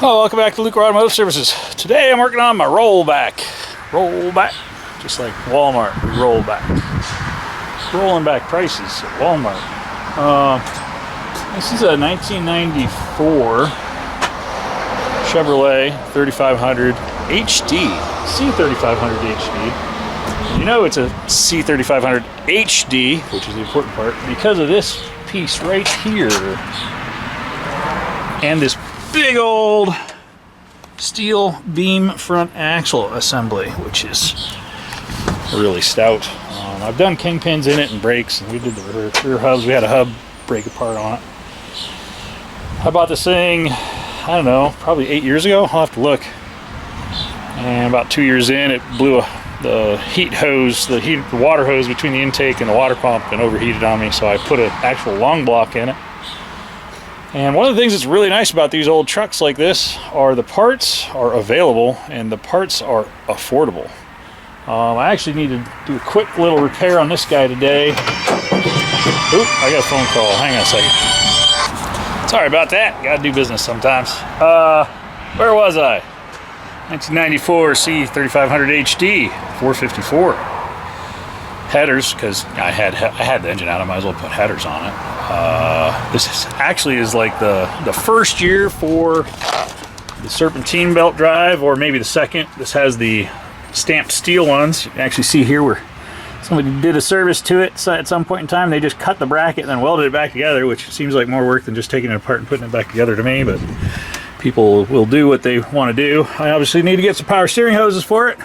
Oh, welcome back to Luke Automotive Services. Today I'm working on my rollback. Rollback, just like Walmart, rollback. Rolling back prices at Walmart. This is a 1994 Chevrolet 3500 HD, C3500 HD. You know it's a C3500 HD, which is the important part, because of this piece right here. And this big old steel beam front axle assembly, which is really stout. I've done kingpins in it and brakes, and we did the rear hubs. We had a hub break apart on it. I bought this thing, I don't know, probably 8 years ago. I'll have to look. And about 2 years in, it blew the heat hose, the water hose between the intake and the water pump, and overheated on me. So I put an actual long block in it. And one of the things that's really nice about these old trucks like this are the parts are available and the parts are affordable. I actually need to do a quick little repair on this guy today. Oop, I got a phone call. Hang on a second. Sorry about that. Gotta do business sometimes. Where was I? 1994 C3500 HD 454. Headers, because I had the engine out. I might as well put headers on it. This actually is like the first year for the serpentine belt drive, or maybe the second. This has the stamped steel ones. You can actually see here where somebody did a service to it. So at some point in time, they just cut the bracket and then welded it back together, which seems like more work than just taking it apart and putting it back together to me, but people will do what they want to do. I obviously need to get some power steering hoses for it.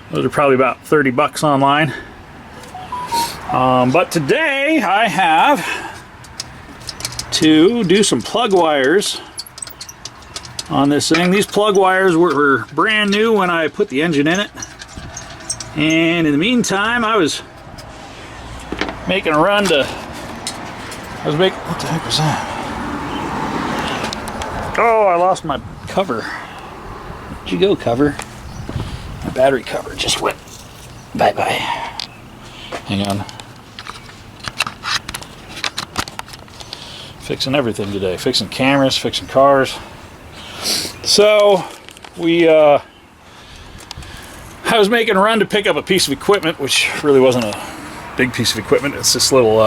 Those are probably about 30 bucks online. But today I have to do some plug wires on this thing. These plug wires were brand new when I put the engine in it. And in the meantime, I was making a run to... what the heck was that? Oh, I lost my cover. Where'd you go, cover? My battery cover just went bye-bye. Hang on. Fixing everything today. Fixing cameras, fixing cars. So, I was making a run to pick up a piece of equipment, which really wasn't a big piece of equipment. It's this little,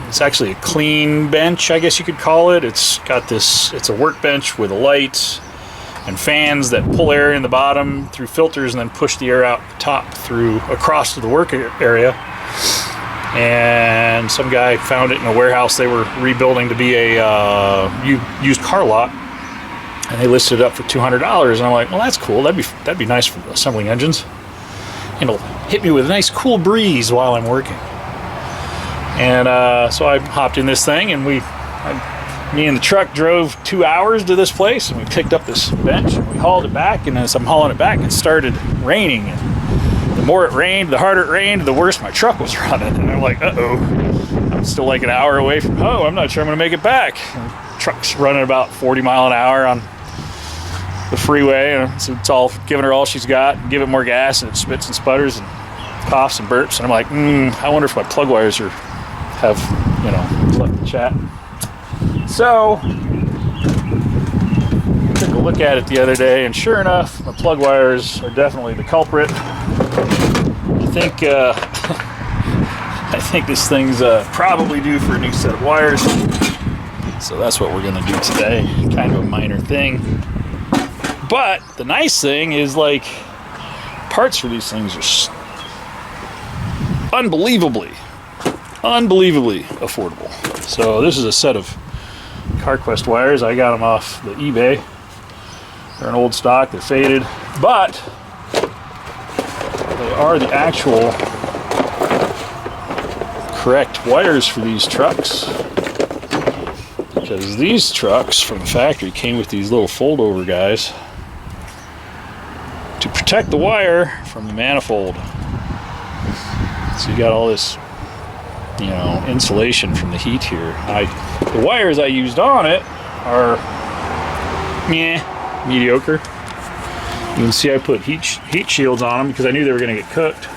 it's actually a clean bench, I guess you could call it. It's got this, it's a workbench with lights and fans that pull air in the bottom through filters and then push the air out the top across to the work area. And some guy found it in a warehouse they were rebuilding to be a used car lot, and they listed it up for $200. And I'm like, well, that's cool. That'd be nice for assembling engines. And it'll hit me with a nice cool breeze while I'm working. And so I hopped in this thing, and me and the truck drove 2 hours to this place, and we picked up this bench and we hauled it back. And as I'm hauling it back, it started raining. And the more it rained, the harder it rained, the worse my truck was running. And I'm like, uh-oh, I'm still like an hour away from home. I'm not sure I'm gonna make it back. And the truck's running about 40 miles an hour on the freeway, and so it's all giving her all she's got. Give it more gas, and it spits and sputters and coughs and burps. And I'm like, I wonder if my plug wires have left the chat. So I took a look at it the other day, and sure enough, my plug wires are definitely the culprit. I think this thing's probably due for a new set of wires. So that's what we're gonna do today. Kind of a minor thing. But the nice thing is, like, parts for these things are unbelievably affordable. So this is a set of CarQuest wires. I got them off the eBay. They're an old stock. They're faded, but they are the actual correct wires for these trucks. Because these trucks from the factory came with these little fold-over guys to protect the wire from the manifold. So you got all this, insulation from the heat here. The wires I used on it are mediocre. You can see I put heat shields on them because I knew they were going to get cooked.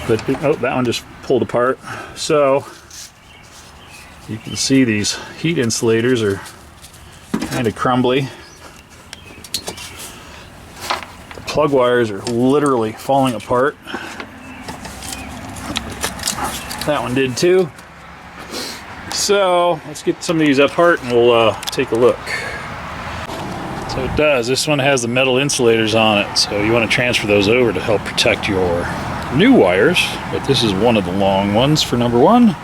But that one just pulled apart. So you can see these heat insulators are kind of crumbly. The plug wires are literally falling apart. That one did too. So let's get some of these apart and we'll take a look. So it does. This one has the metal insulators on it, so you want to transfer those over to help protect your new wires. But this is one of the long ones for number one.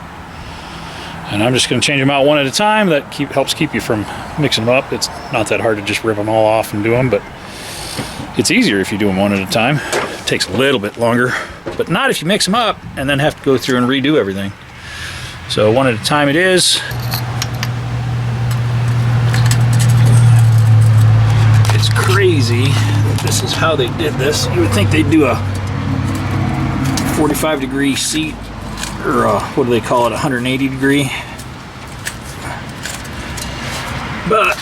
And I'm just going to change them out one at a time. That helps keep you from mixing them up. It's not that hard to just rip them all off and do them, but it's easier if you do them one at a time. It takes a little bit longer, but not if you mix them up and then have to go through and redo everything. So one at a time it is. It's crazy that this is how they did this. You would think they'd do a 45-degree seat, or what do they call it, 180 degree. But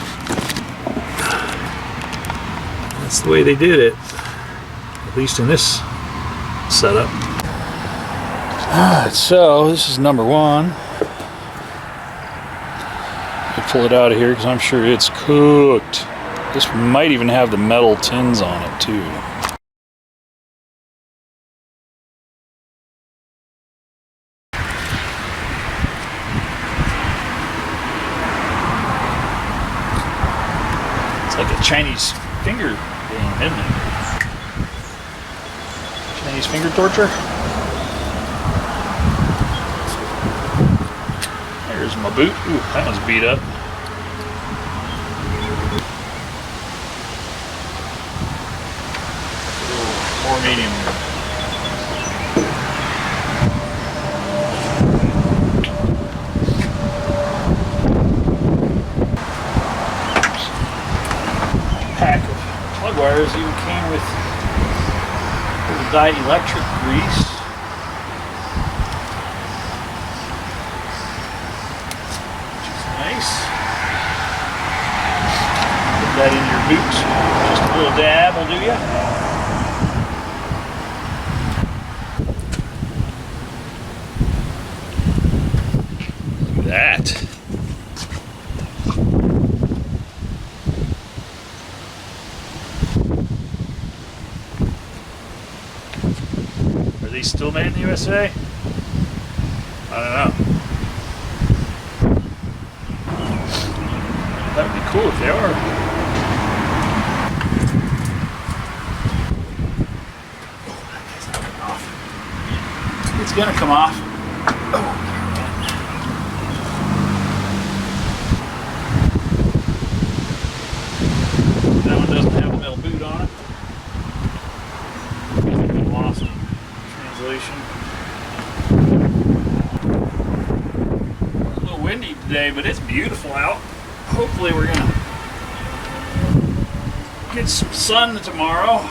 that's the way they did it, at least in this setup. Alright, so this is number one. I'll pull it out of here because I'm sure it's cooked. This might even have the metal tins on it too. Like a Chinese finger game, isn't it? Chinese finger torture. There's my boot. Ooh, that one's beat up. More medium. Wires even came with little dielectric grease. Which is nice. Put that in your boot. Just a little dab will do you. Look at that. Are these still made in the USA? I don't know. That would be cool if they are. Oh, that guy's not coming off. It's gonna come off. Oh, that one doesn't have a metal boot on it. Lost translation. A little windy today, but it's beautiful out. Hopefully we're gonna get some sun tomorrow.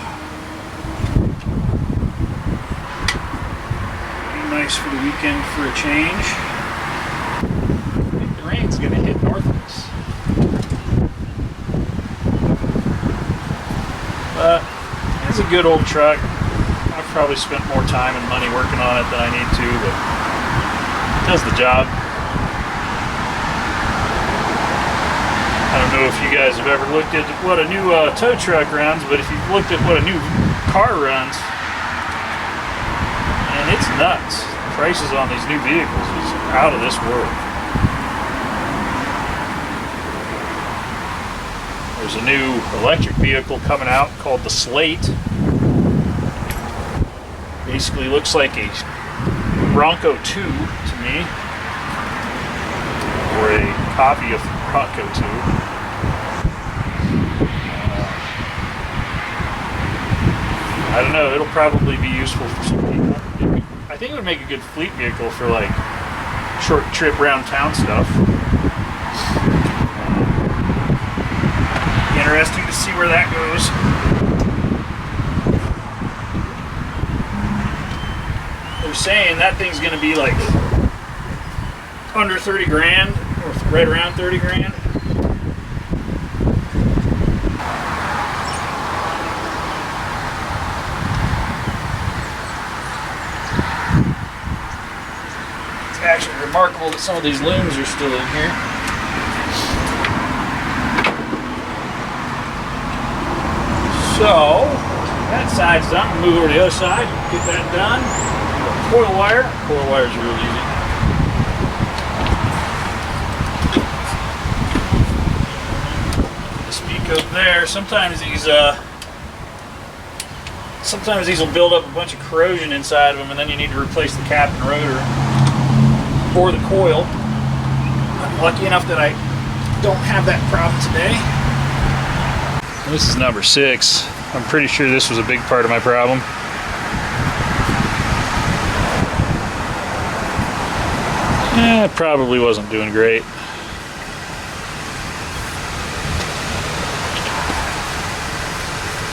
Be nice for the weekend for a change. I think the rain's gonna hit north of us. But it's a good old truck. I've probably spent more time and money working on it than I need to, but it does the job. I don't know if you guys have ever looked at what a new tow truck runs, but if you've looked at what a new car runs, and it's nuts. The prices on these new vehicles is out of this world. There's a new electric vehicle coming out called the Slate. Basically looks like a Bronco 2 to me, or a copy of Bronco 2. I don't know, it'll probably be useful for some people. I think it would make a good fleet vehicle for like short trip round town stuff. Interesting to see where that goes. They're saying that thing's gonna be like under 30 grand, or right around 30 grand. It's actually remarkable that some of these looms are still in here. So that side's done. We'll move over to the other side, get that done. Coil wire. Coil wire is real easy. Speak up there. Sometimes these will build up a bunch of corrosion inside of them, and then you need to replace the cap and rotor or the coil. I'm lucky enough that I don't have that problem today. This is number 6. I'm pretty sure this was a big part of my problem. It probably wasn't doing great.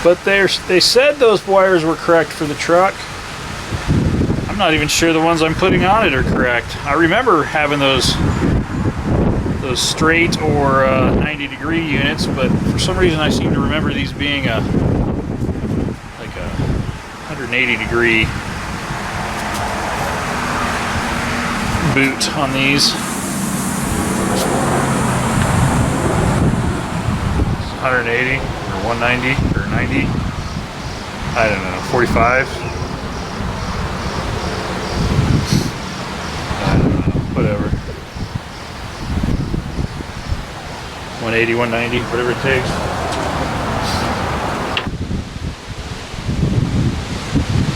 But they said those wires were correct for the truck. I'm not even sure the ones I'm putting on it are correct. I remember having those straight or 90-degree units, but for some reason I seem to remember these being like a 180-degree boot on these. 180 or 190 or 90. I don't know, 45. I don't know, whatever. 180, 190, whatever it takes.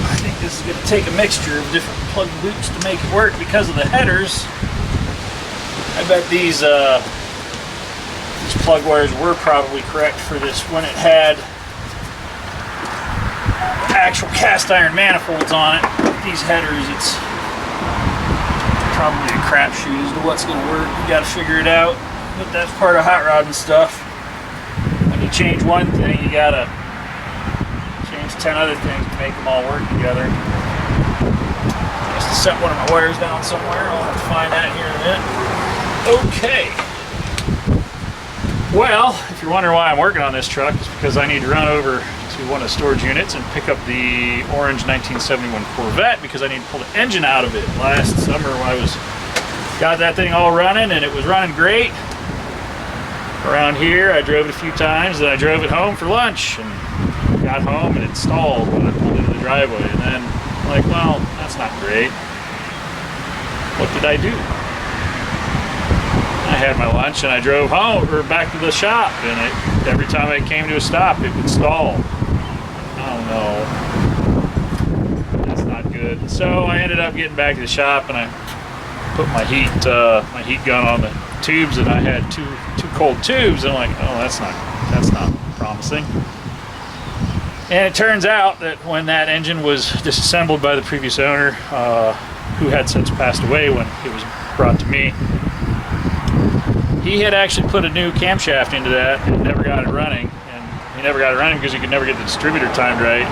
I think this is going to take a mixture of different plug boots to make it work because of the headers. I bet these plug wires were probably correct for this when it had actual cast iron manifolds on it. These headers, it's probably a crapshoot as to what's going to work. You got to figure it out. But that's part of hot rod and stuff. When you change one thing, you got to change 10 other things to make them all work together. Just to set one of my wires down somewhere. I'll have to find that here in a minute. Okay. Well, if you're wondering why I'm working on this truck, it's because I need to run over to one of the storage units and pick up the orange 1971 Corvette because I need to pull the engine out of it. Last summer when I got that thing all running and it was running great. Around here I drove it a few times, then I drove it home for lunch and got home and it stalled when I pulled into the driveway, and then I'm like, well, that's not great. What did I do? I had my lunch and I drove home or back to the shop, and every time I came to a stop it would stall. Oh no, that's not good. So I ended up getting back to the shop and I put my heat gun on the tubes, and I had two cold tubes, and I'm like, oh, that's not promising. And it turns out that when that engine was disassembled by the previous owner, who had since passed away when it was brought to me, he had actually put a new camshaft into that and never got it running. And he never got it running because he could never get the distributor timed right.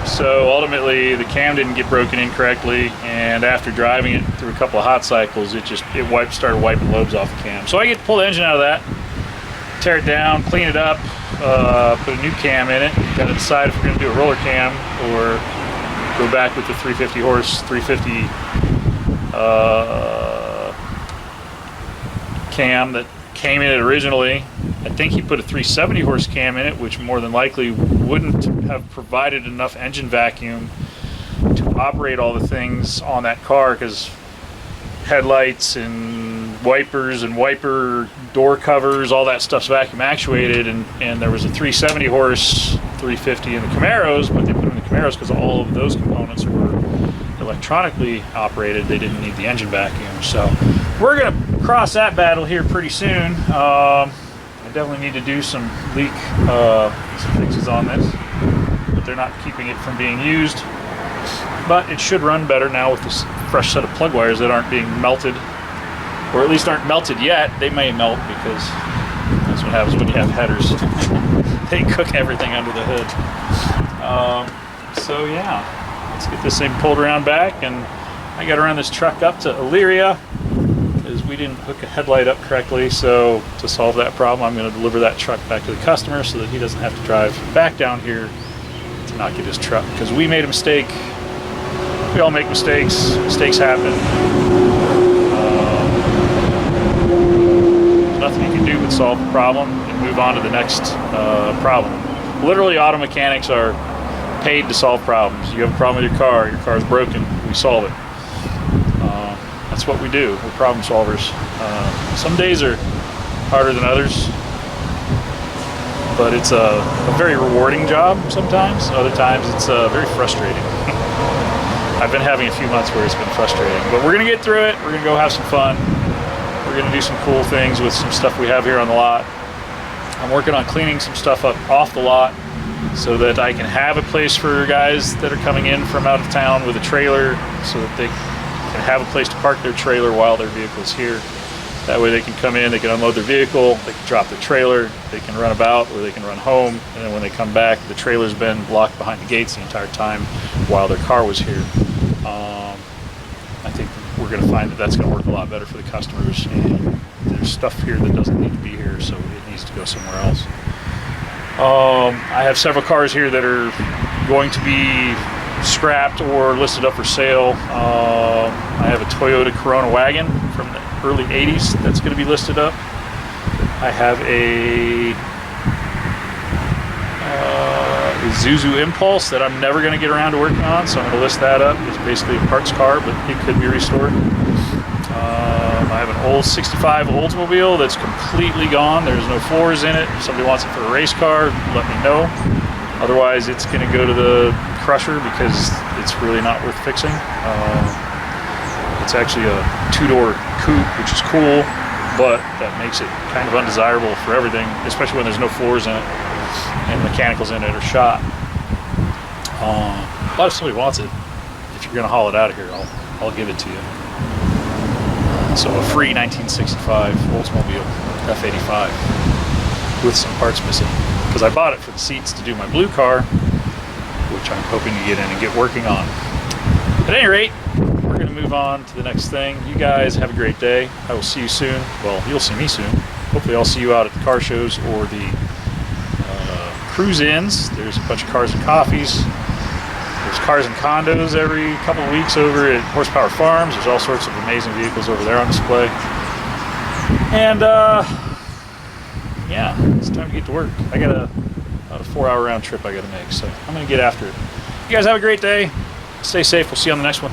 So ultimately the cam didn't get broken in correctly, and after driving it through a couple of hot cycles, it started wiping lobes off the cam. So I get to pull the engine out of that, tear it down, clean it up, put a new cam in it. Got to decide if we're going to do a roller cam or go back with the 350 horse 350 cam that came in it originally. I think he put a 370 horse cam in it, which more than likely wouldn't have provided enough engine vacuum to operate all the things on that car, because headlights and wipers and wiper door covers, all that stuff's vacuum actuated, and there was a 370 horse 350 in the Camaros, but they put them in the Camaros because all of those components were electronically operated. They didn't need the engine vacuum. So we're going to cross that battle here pretty soon. I definitely need to do some leak some fixes on this, but they're not keeping it from being used. But it should run better now with this fresh set of plug wires that aren't being melted, or at least aren't melted yet. They may melt because that's what happens when you have headers. They cook everything under the hood. So yeah, let's get this thing pulled around back, and I got to run this truck up to Elyria because we didn't hook a headlight up correctly. So to solve that problem, I'm going to deliver that truck back to the customer so that he doesn't have to drive back down here to not get his truck, because we made a mistake. We all make mistakes. Mistakes happen. nothing you can do but solve the problem and move on to the next problem. Literally, auto mechanics are paid to solve problems. You have a problem with your car is broken, we solve it. That's what we do. We're problem solvers. Some days are harder than others, but it's a very rewarding job sometimes. Other times it's very frustrating. I've been having a few months where it's been frustrating, but we're gonna get through it. We're gonna go have some fun. We're gonna do some cool things with some stuff we have here on the lot. I'm working on cleaning some stuff up off the lot so that I can have a place for guys that are coming in from out of town with a trailer, so that they can have a place to park their trailer while their vehicle's here. That way they can come in, they can unload their vehicle, they can drop their trailer, they can run about, or they can run home, and then when they come back, the trailer's been blocked behind the gates the entire time while their car was here. I think we're going to find that that's going to work a lot better for the customers, and there's stuff here that doesn't need to be here, so it needs to go somewhere else. I have several cars here that are going to be scrapped or listed up for sale. I have a Toyota Corona wagon from the early 80s that's going to be listed up. I have a Isuzu Impulse that I'm never going to get around to working on, so I'm going to list that up. It's basically a parts car, but it could be restored. I have an old 65 Oldsmobile that's completely gone. There's no floors in it. If somebody wants it for a race car, let me know. Otherwise, it's going to go to the crusher because it's really not worth fixing. It's actually a two-door coupe, which is cool, but that makes it kind of undesirable for everything, especially when there's no floors in it and mechanicals in it are shot. But if somebody wants it, if you're going to haul it out of here, I'll give it to you. So a free 1965 Oldsmobile F85 with some parts missing, because I bought it for the seats to do my blue car, which I'm hoping to get in and get working on. At any rate, we're going to move on to the next thing. You guys have a great day. I will see you soon. Well, you'll see me soon. Hopefully I'll see you out at the car shows or the cruise-ins. There's a bunch of cars and coffees. There's cars and condos every couple of weeks over at Horsepower Farms. There's all sorts of amazing vehicles over there on display. And yeah, it's time to get to work. I got about a 4-hour round trip I got to make, so I'm going to get after it. You guys have a great day. Stay safe. We'll see you on the next one.